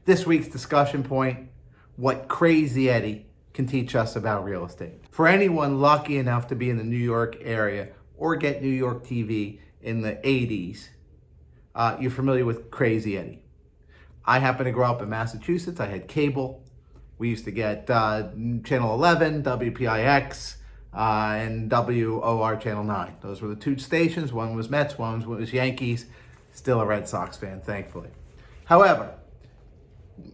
This week's discussion point, what Crazy Eddie can teach us about real estate. For anyone lucky enough to be in the New York area or get New York TV in the 80s, you're familiar with Crazy Eddie. I happen to grow up in Massachusetts. I had cable. We used to get Channel 11, WPIX, and WOR Channel 9. Those were the two stations. One was Mets, one was Yankees. Still a Red Sox fan, thankfully. However,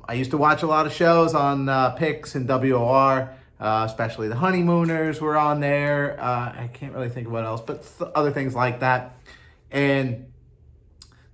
I used to watch a lot of shows on PIX and WOR, especially the Honeymooners were on there. I can't really think of what else, but other things like that. And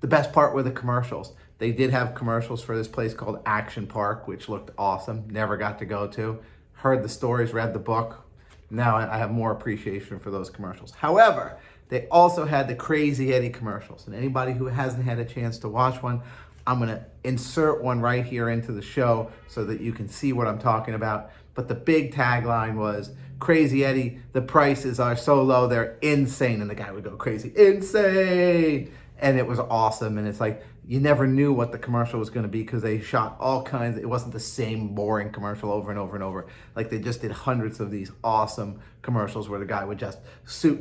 the best part were the commercials. They did have commercials for this place called Action Park, which looked awesome. Never got to go to. Heard the stories, read the book. Now I have more appreciation for those commercials. However, they also had the Crazy Eddie commercials. And anybody who hasn't had a chance to watch one, I'm going to insert one right here into the show so that you can see what I'm talking about. But the big tagline was, Crazy Eddie, the prices are so low, they're insane. And the guy would go crazy, insane. And it was awesome. And it's like, you never knew what the commercial was going to be because they shot all kinds. It wasn't the same boring commercial over and over and over. Like they just did hundreds of these awesome commercials where the guy would just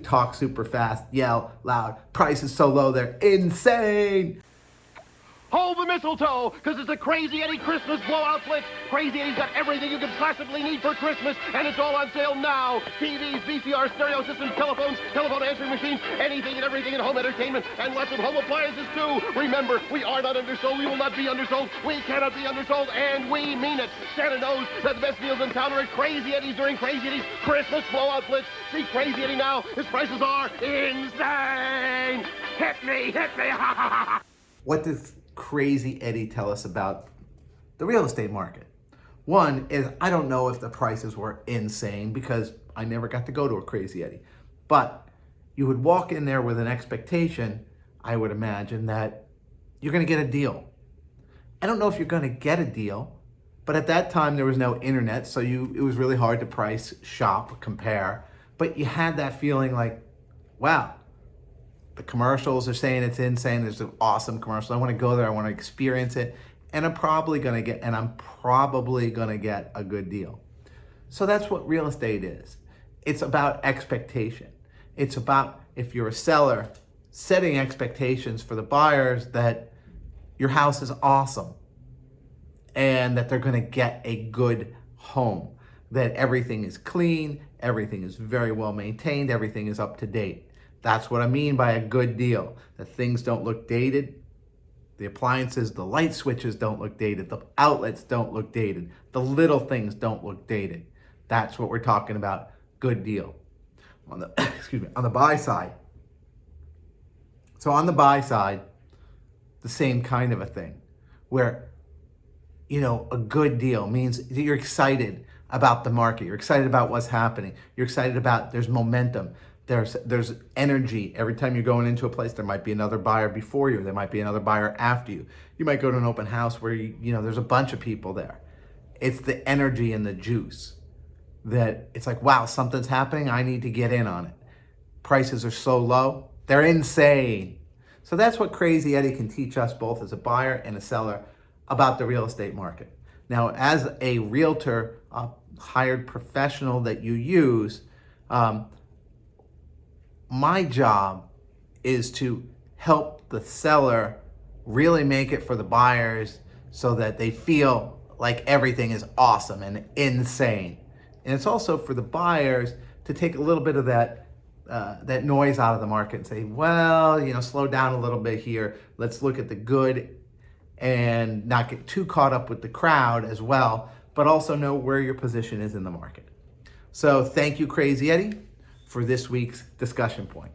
talk super fast, yell loud, price is so low, they're insane. Hold the mistletoe, because it's a Crazy Eddie Christmas blowout blitz. Crazy Eddie's got everything you could possibly need for Christmas, and it's all on sale now. TVs, VCR, stereo systems, telephones, telephone answering machines, anything and everything in home entertainment, and lots of home appliances, too. Remember, we are not undersold. We will not be undersold. We cannot be undersold, and we mean it. Santa knows that the best deals in town are at Crazy Eddie's during Crazy Eddie's Christmas blowout blitz. See Crazy Eddie now. His prices are insane. Hit me, hit me. What does Crazy Eddie tell us about the real estate market? One is, I don't know if the prices were insane because I never got to go to a Crazy Eddie, but you would walk in there with an expectation, I would imagine, that you're going to get a deal. I don't know if you're going to get a deal, but at that time there was no internet, so it was really hard to price, shop, compare, but you had that feeling like, wow, the commercials are saying it's insane. There's an awesome commercial. I want to go there. I want to experience it. And I'm probably going to get a good deal. So that's what real estate is. It's about expectation. It's about, if you're a seller, setting expectations for the buyers that your house is awesome and that they're going to get a good home, that everything is clean, everything is very well maintained, everything is up to date. That's what I mean by a good deal, that things don't look dated. The appliances, the light switches don't look dated. The outlets don't look dated. The little things don't look dated. That's what we're talking about, good deal. On the, on the buy side. So on the buy side, the same kind of a thing where, a good deal means that you're excited about the market. You're excited about what's happening. You're excited about, there's momentum. There's energy. Every time you're going into a place, there might be another buyer before you. There might be another buyer after you. You might go to an open house where, there's a bunch of people there. It's the energy and the juice that it's like, wow, something's happening. I need to get in on it. Prices are so low. They're insane. So that's what Crazy Eddie can teach us both as a buyer and a seller about the real estate market. Now, as a realtor, a hired professional that you use, my job is to help the seller really make it for the buyers so that they feel like everything is awesome and insane. And it's also for the buyers to take a little bit of that noise out of the market and say, well, slow down a little bit here. Let's look at the good and not get too caught up with the crowd as well, but also know where your position is in the market. So thank you, Crazy Eddie, for this week's discussion point.